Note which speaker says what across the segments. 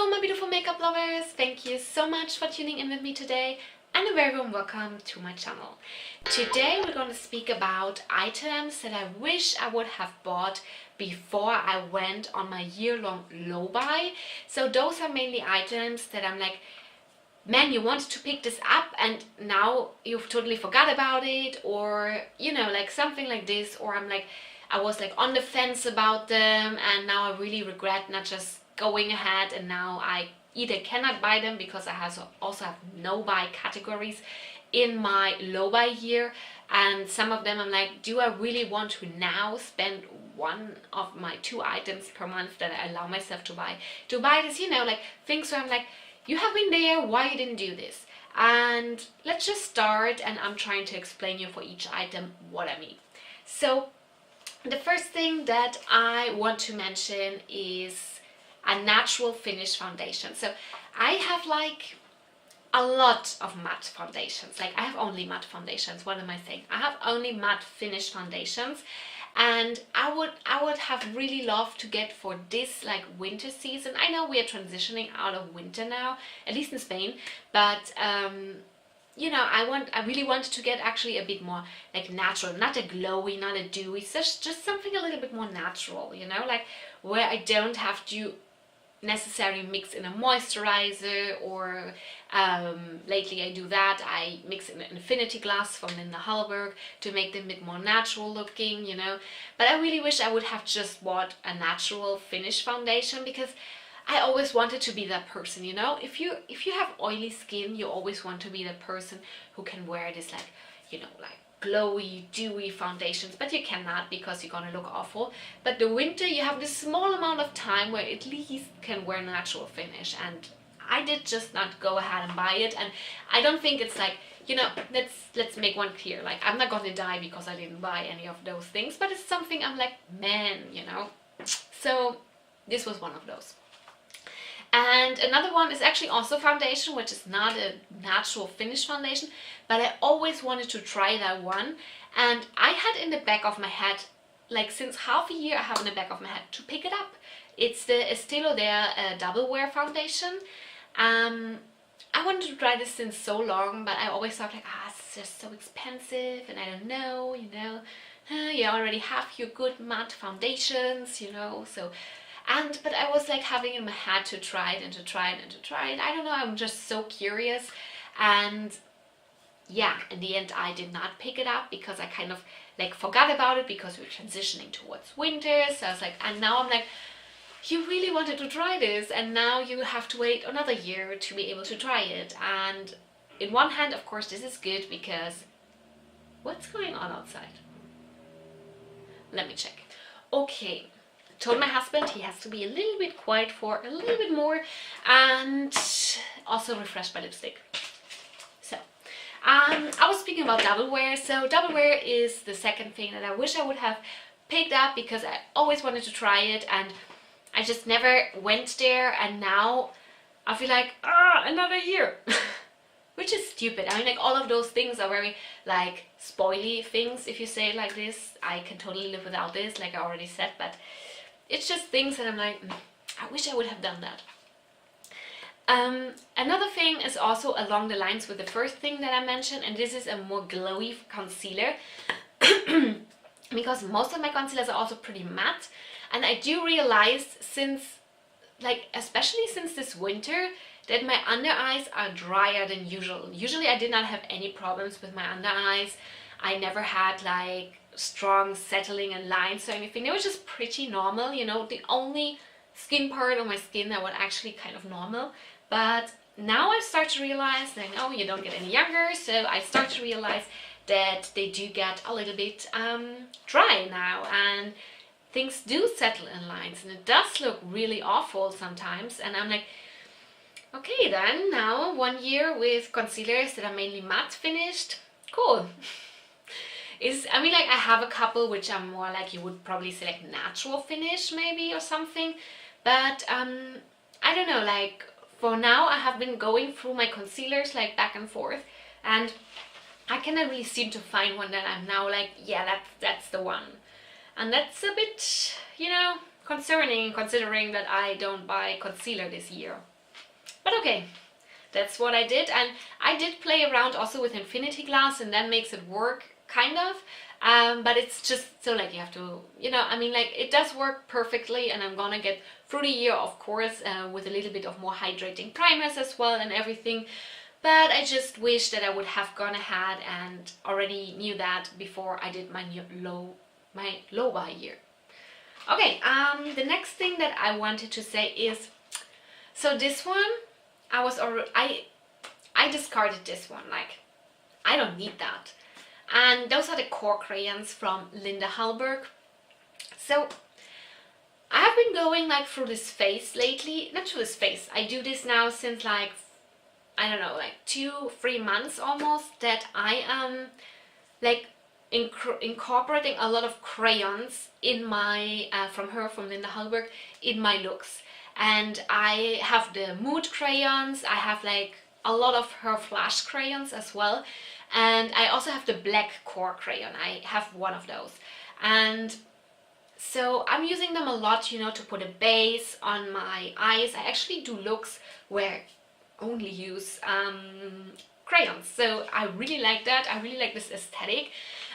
Speaker 1: Hello my beautiful makeup lovers, thank you so much for tuning in with me today and a very warm welcome to my channel. Today we're going to speak about items that I wish I would have bought before I went on my year-long low buy. So those are mainly items that I'm like, man, you wanted to pick this up and now you've totally forgot about it, or you know, like something like this, or I was like on the fence about them and now I really regret not just going ahead, and now I either cannot buy them because I also have no buy categories in my low buy year, and some of them I'm like, do I really want to now spend one of my 2 items per month that I allow myself to buy this, you know, like things where I'm like, you have been there, why you didn't do this? And let's just start, and I'm trying to explain you for each item what I mean. So the first thing that I want to mention is a natural finish foundation. So I have like a lot of matte foundations. Like I have only matte foundations. What am I saying? I have only matte finish foundations, and I would have really loved to get for this like winter season. I know we are transitioning out of winter now, at least in Spain, but you know, I really wanted to get actually a bit more like natural, not a glowy, not a dewy, just something a little bit more natural, you know, like where I don't have to necessarily mix in a moisturizer, or lately I do that, I mix in an infinity glass from Linda Hallberg to make them a bit more natural looking, you know. But I really wish I would have just bought a natural finish foundation, because I always wanted to be that person, you know. If you have oily skin, you always want to be the person who can wear this like, you know, like glowy, dewy foundations, but you cannot because you're gonna look awful. But the winter, you have this small amount of time where at least can wear natural finish, and I did just not go ahead and buy it. And I don't think it's like, you know, let's make one clear, like I'm not gonna die because I didn't buy any of those things, but it's something I'm like, man, you know. So this was one of those. And another one is actually also foundation, which is not a natural finish foundation, but I always wanted to try that one. And I had in the back of my head, like since half a year I have in the back of my head to pick it up. It's the Estee Lauder Double Wear Foundation. I wanted to try this since so long, but I always thought like, it's just so expensive and I don't know, you know. You already have your good matte foundations, you know, so... But I was like having in my head to try it and to try it and to try it. I don't know, I'm just so curious. And yeah, in the end I did not pick it up because I kind of like forgot about it because we were transitioning towards winter. So I was like, and now I'm like, you really wanted to try this and now you have to wait another year to be able to try it. And in one hand, of course, this is good because what's going on outside? Let me check. Okay. Told my husband he has to be a little bit quiet for a little bit more, and also refresh my lipstick. So I was speaking about double wear. So double wear is the second thing that I wish I would have picked up because I always wanted to try it and I just never went there, and now I feel like another year. Which is stupid. I mean, like all of those things are very like spoily things, if you say it like this. I can totally live without this, like I already said, but it's just things that I'm like, I wish I would have done that. Another thing is also along the lines with the first thing that I mentioned, and this is a more glowy concealer. Because most of my concealers are also pretty matte, and I do realize since, like especially since this winter, that my under eyes are drier than usual. Usually I did not have any problems with my under eyes. I never had like strong settling and lines or anything. They were just pretty normal, you know. The only skin part of my skin that was actually kind of normal. But now I start to realize that, oh, you don't get any younger, so I start to realize that they do get a little bit dry now, and things do settle in lines, and it does look really awful sometimes. And I'm like, okay, then now 1 year with concealers that are mainly matte finished, cool. I mean, like I have a couple which are more like, you would probably say like natural finish maybe or something, but I don't know, like for now I have been going through my concealers like back and forth, and I cannot really seem to find one that I'm now like, yeah, that's the one. And that's a bit, you know, concerning, considering that I don't buy concealer this year. But okay, that's what I did. And I did play around also with infinity glass, and that makes it work, kind of. But it's just so like you have to, you know, I mean, like it does work perfectly, and I'm gonna get through the year, of course, with a little bit of more hydrating primers as well and everything. But I just wish that I would have gone ahead and already knew that before I did my low buy year. Okay, the next thing that I wanted to say is, so this one, I discarded this one, like, I don't need that. And those are the core crayons from Linda Hallberg. So I have been going like through this phase lately, not through this phase, I do this now since like, I don't know, like 2-3 months almost, that I am like incorporating a lot of crayons in my, from Linda Hallberg, in my looks. And I have the mood crayons, I have like a lot of her flash crayons as well. And I also have the black core crayon, I have one of those. And so I'm using them a lot, you know, to put a base on my eyes. I actually do looks where I only use crayons. So I really like that, I really like this aesthetic.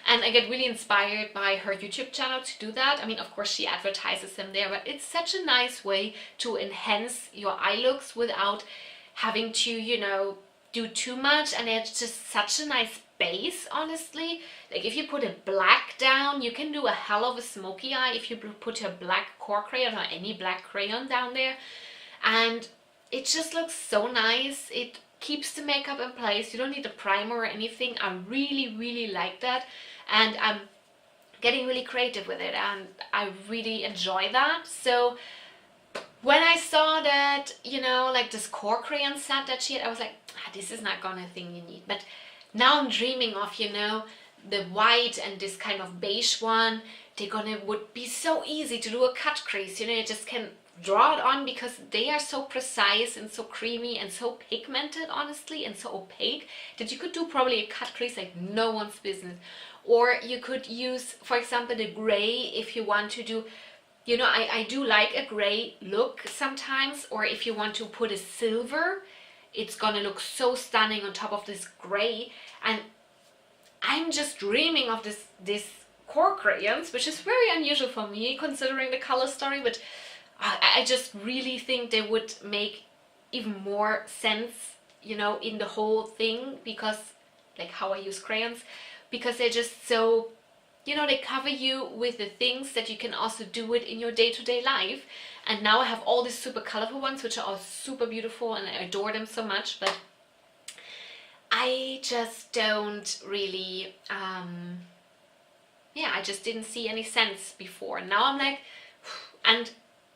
Speaker 1: And I get really inspired by her YouTube channel to do that. I mean, of course, she advertises them there, but it's such a nice way to enhance your eye looks without having to, you know, do too much. And it's just such a nice base, honestly. Like if you put a black down, you can do a hell of a smoky eye if you put a black core crayon or any black crayon down there. And it just looks so nice. It keeps the makeup in place. You don't need a primer or anything. I really, really like that. And I'm getting really creative with it, and I really enjoy that. So when I saw that, you know, like this core crayon set that she had, I was like, this is not gonna thing you need. But now I'm dreaming of, you know, the white and this kind of beige one. Would be so easy to do a cut crease, you know, you just can draw it on, because they are so precise and so creamy and so pigmented, honestly, and so opaque, that you could do probably a cut crease like no one's business. Or you could use, for example, the gray if you want to do, you know, I do like a gray look sometimes. Or if you want to put a silver, it's gonna look so stunning on top of this gray. And I'm just dreaming of this core crayons, which is very unusual for me considering the color story, but I just really think they would make even more sense, you know, in the whole thing, because like how I use crayons, because they're just so, you know, they cover you with the things that you can also do it in your day-to-day life. And now I have all these super colorful ones, which are all super beautiful, and I adore them so much. But I just don't really, yeah, I just didn't see any sense before. Now I'm like, and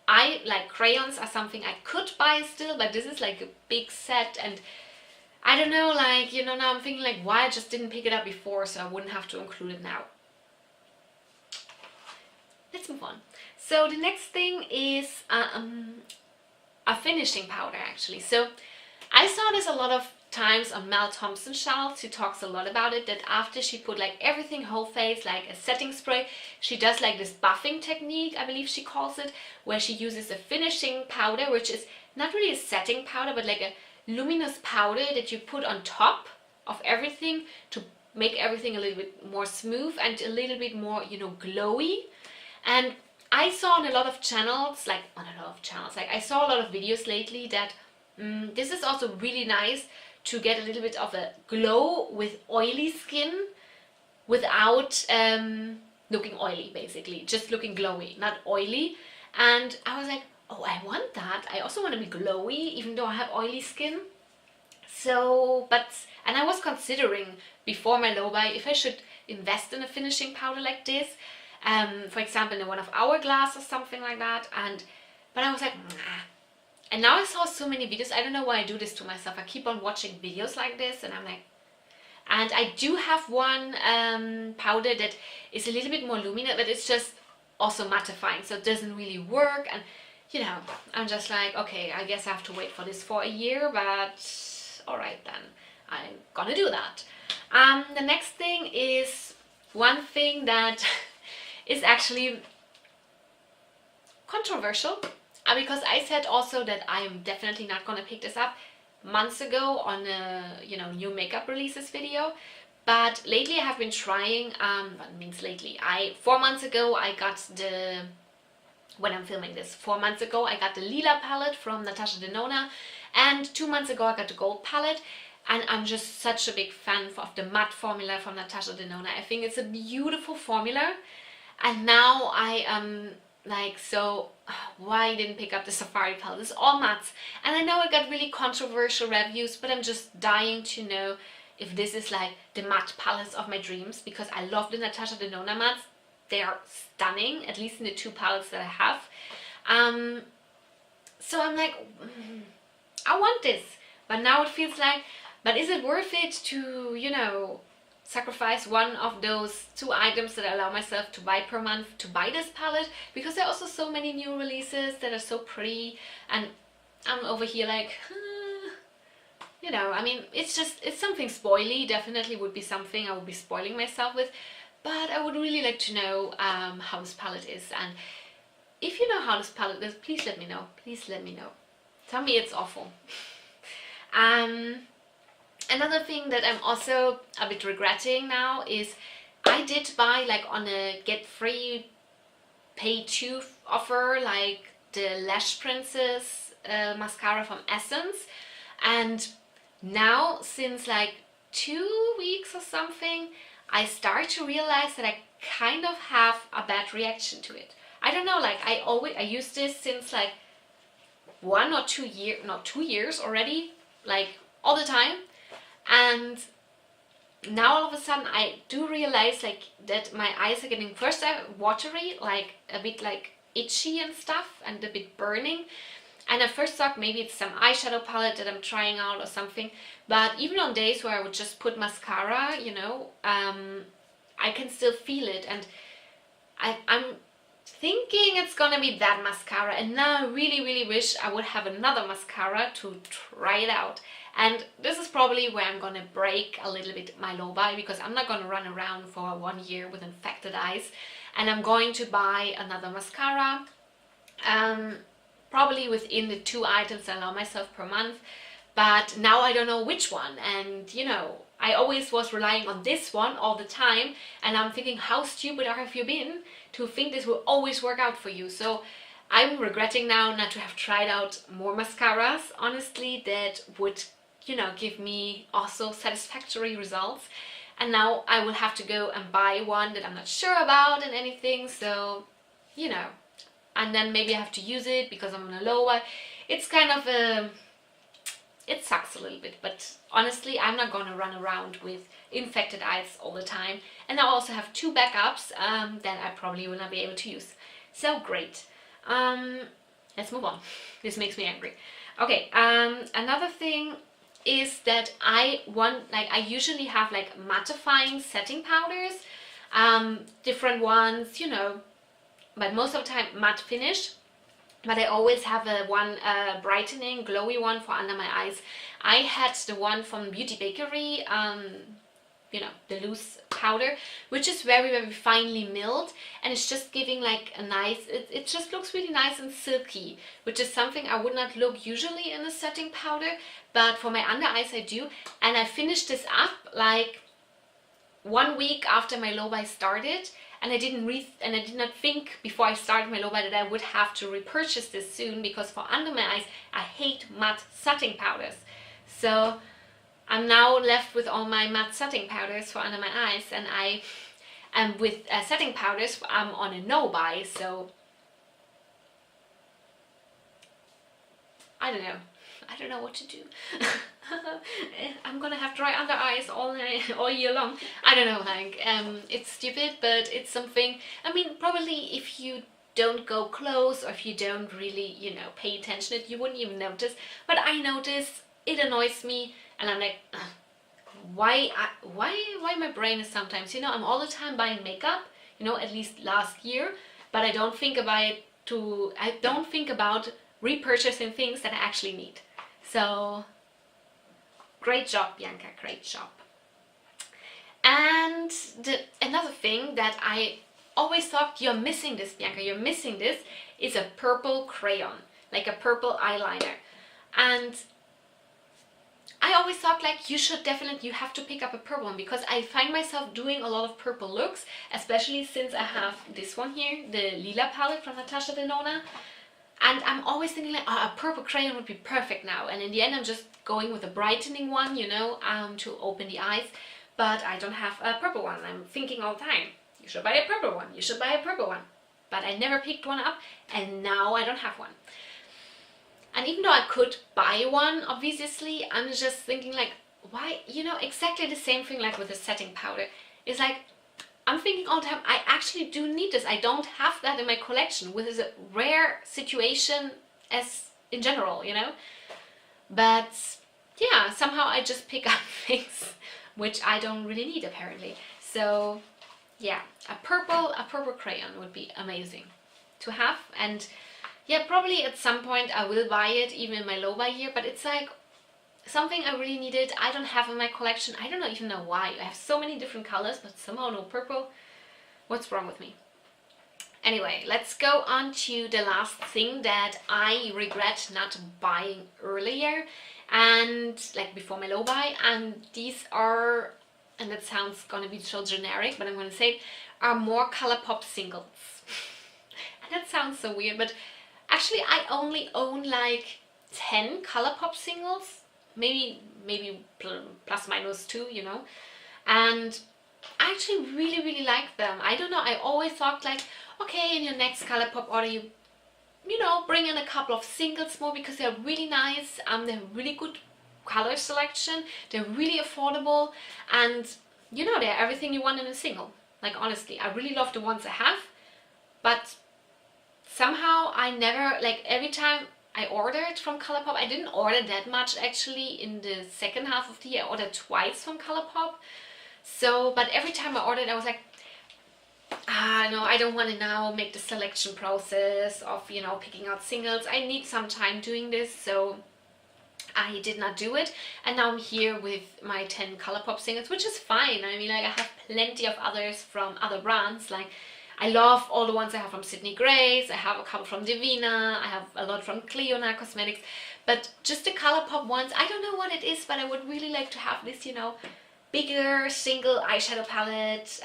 Speaker 1: I like crayons are something I could buy still, but this is like a big set, and I don't know, like, you know, now I'm thinking like, why I just didn't pick it up before, so I wouldn't have to include it now. Let's move on. So the next thing is a finishing powder, actually. So I saw this a lot of times on Mel Thompson's channel. She talks a lot about it, that after she put like everything whole face, like a setting spray, she does like this buffing technique, I believe she calls it, where she uses a finishing powder, which is not really a setting powder, but like a luminous powder that you put on top of everything to make everything a little bit more smooth and a little bit more, you know, glowy. And I saw on a lot of channels, like I saw a lot of videos lately that this is also really nice to get a little bit of a glow with oily skin without looking oily, basically, just looking glowy, not oily. And I was like, oh, I want that. I also want to be glowy, even though I have oily skin. So, and I was considering before my low buy if I should invest in a finishing powder like this, for example, in one of Hourglass or something like that. But I was like, nah. And now I saw so many videos. I don't know why I do this to myself. I keep on watching videos like this, and I'm like, and I do have one powder that is a little bit more luminous, but it's just also mattifying, so it doesn't really work. And you know, I'm just like, okay, I guess I have to wait for this for a year, but all right then, I'm gonna do that. The next thing is one thing that is actually controversial, because I said also that I'm definitely not gonna pick this up months ago on a, you know, new makeup releases video. But lately I have been trying, what means lately? 4 months ago I got the, when I'm filming this, 4 months ago I got the Lila palette from Natasha Denona, and 2 months ago I got the Gold palette. And I'm just such a big fan of the matte formula from Natasha Denona. I think it's a beautiful formula. And now I am like, so why didn't pick up the Safari palette? It's all mattes. And I know I got really controversial reviews, but I'm just dying to know if this is like the matte palettes of my dreams, because I love the Natasha Denona mattes. They are stunning, at least in the 2 palettes that I have. So I'm like, I want this. But now it feels like, but is it worth it to, you know, sacrifice one of those 2 items that I allow myself to buy per month to buy this palette? Because there are also so many new releases that are so pretty, and I'm over here like, you know, I mean, it's something spoily. Definitely would be something I would be spoiling myself with, but I would really like to know how this palette is. And if you know how this palette is, please let me know. Please let me know. Tell me it's awful. Another thing that I'm also a bit regretting now is I did buy, like, on a get free pay 2 offer, like the Lash Princess mascara from Essence, and now since like 2 weeks or something I start to realize that I kind of have a bad reaction to it. I don't know, like I use this since like 1 or 2 years, not 2 years already, like all the time. And now all of a sudden I do realize like that my eyes are getting first watery, like a bit like itchy and stuff, and a bit burning. And I first thought maybe it's some eyeshadow palette that I'm trying out or something. But even on days where I would just put mascara, you know, I can still feel it. And I'm thinking it's gonna be that mascara. And now I really, really wish I would have another mascara to try it out. And this is probably where I'm gonna break a little bit my low buy, because I'm not gonna run around for 1 year with infected eyes. And I'm going to buy another mascara, probably within the 2 items I allow myself per month. But now I don't know which one. And you know, I always was relying on this one all the time, and I'm thinking, how stupid have you been to think this will always work out for you? So I'm regretting now not to have tried out more mascaras, honestly, that would, you know, give me also satisfactory results. And now I will have to go and buy one that I'm not sure about and anything. So, you know, and then maybe I have to use it because I'm on a low buy. It's kind of a, it sucks a little bit, but honestly I'm not gonna run around with infected eyes all the time. And I also have 2 backups that I probably will not be able to use. So great. Let's move on. This makes me angry. Okay, another thing is that I usually have like mattifying setting powders, different ones, you know, but most of the time matte finish. But I always have a one brightening, glowy one for under my eyes. I had the one from Beauty Bakery, you know, the loose powder, which is very, very finely milled, and it's just giving like a nice, it just looks really nice and silky, which is something I would not look usually in a setting powder, but for my under eyes I do. And I finished this up like 1 week after my low buy started, and I did not think before I started my low buy that I would have to repurchase this soon, because for under my eyes I hate matte setting powders. So I'm now left with all my matte setting powders for under my eyes, and I am with setting powders I'm on a no buy. So I don't know what to do. I'm gonna have dry under eyes all year long. I don't know, like it's stupid, but it's something. I mean, probably if you don't go close, or if you don't really, you know, pay attention to it, you wouldn't even notice. But I notice, it annoys me, and I'm like, why my brain is sometimes, you know, I'm all the time buying makeup, you know, at least last year, but I don't think about repurchasing things that I actually need. So great job, Bianca, great job. And another thing that I always thought, you're missing this, Bianca, you're missing this, is a purple crayon. like a purple eyeliner. And I always thought like you have to pick up a purple one, because I find myself doing a lot of purple looks, especially since I have this one here, the Lila palette from Natasha Denona. And I'm always thinking like, oh, a purple crayon would be perfect now. And in the end, I'm just going with a brightening one, you know, to open the eyes. But I don't have a purple one. I'm thinking all the time, you should buy a purple one, you should buy a purple one. But I never picked one up, and now I don't have one. And even though I could buy one, obviously, I'm just thinking like, why, you know, exactly the same thing like with the setting powder. It's like, I'm thinking all the time, I actually do need this. I don't have that in my collection, which is a rare situation as in general, you know. But yeah, somehow I just pick up things which I don't really need apparently. So yeah, a purple crayon would be amazing to have. And yeah, probably at some point I will buy it, even in my low buy year, but it's like something I really needed. I don't have in my collection. I don't even know why. I have so many different colors, but somehow no purple. What's wrong with me? Anyway, let's go on to the last thing that I regret not buying earlier, and like before my low buy. And these are, and that sounds gonna be so generic, but I'm gonna say it, are more ColourPop singles. And that sounds so weird, but actually I only own like 10 ColourPop singles, maybe plus minus 2, you know. And I actually really like them. I don't know, I always thought like, okay, in your next ColourPop order, you know, bring in a couple of singles more, because they're really nice. They have really good color selection, they're really affordable, and you know, they're everything you want in a single. Like honestly, I really love the ones I have, but somehow I never, like every time I ordered from ColourPop, I didn't order that much actually in the second half of the year. I ordered twice from ColourPop. So, but every time I ordered, I was like, no, I don't want to now make the selection process of, you know, picking out singles. I need some time doing this, so I did not do it. And now I'm here with my 10 ColourPop singles, which is fine. I mean, like I have plenty of others from other brands. Like I love all the ones I have from Sydney Grace. I have a couple from Divina. I have a lot from Cleona Cosmetics. But just the ColourPop ones, I don't know what it is, but I would really like to have this, you know, bigger single eyeshadow palette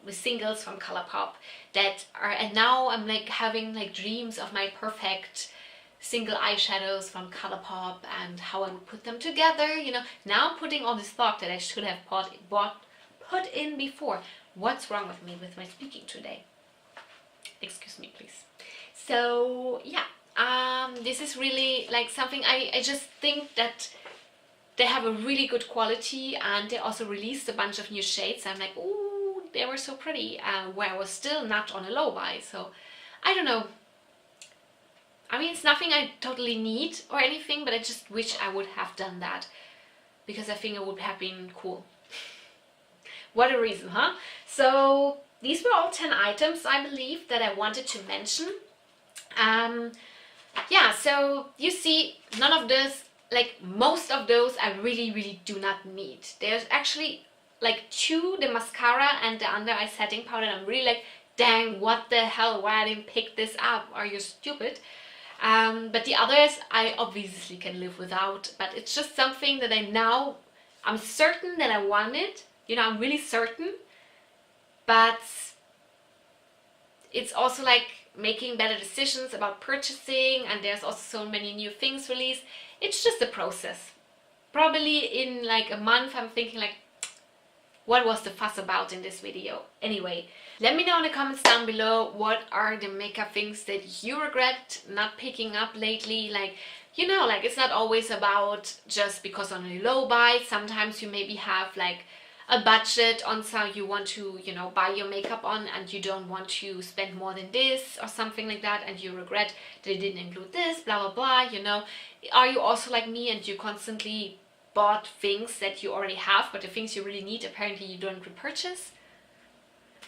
Speaker 1: with singles from ColourPop that are, and now I'm like having like dreams of my perfect single eyeshadows from ColourPop and how I would put them together, you know. Now I'm putting all this thought that I should have put in before. What's wrong with me with my speaking today? Excuse me, please. So yeah, this is really like something I just think that they have a really good quality, and they also released a bunch of new shades. I'm like, ooh, they were so pretty, where I was still not on a low buy. So I don't know. I mean, it's nothing I totally need or anything, but I just wish I would have done that, because I think it would have been cool. What a reason, huh? So these were all 10 items, I believe, that I wanted to mention. Yeah, so you see, none of this, like most of those I really do not need. There's actually like 2, the mascara and the under eye setting powder, and I'm really like, dang, what the hell, why I didn't pick this up? Are you stupid? But the others I obviously can live without, but it's just something that I'm certain that I want it, you know, I'm really certain, but it's also like making better decisions about purchasing, and there's also so many new things released. It's just a process. Probably in like a month I'm thinking like, what was the fuss about in this video? Anyway, let me know in the comments down below, what are the makeup things that you regret not picking up lately? Like, you know, like it's not always about just because on a low buy. Sometimes you maybe have like a budget on something you want to, you know, buy your makeup on, and you don't want to spend more than this or something like that, and you regret that it didn't include this, blah blah blah, you know. Are you also like me and you constantly bought things that you already have, but the things you really need apparently you don't repurchase?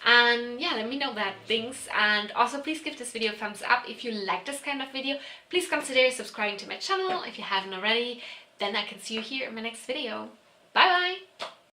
Speaker 1: And yeah, let me know that things. And also please give this video a thumbs up if you like this kind of video. Please consider subscribing to my channel if you haven't already. Then I can see you here in my next video. Bye bye!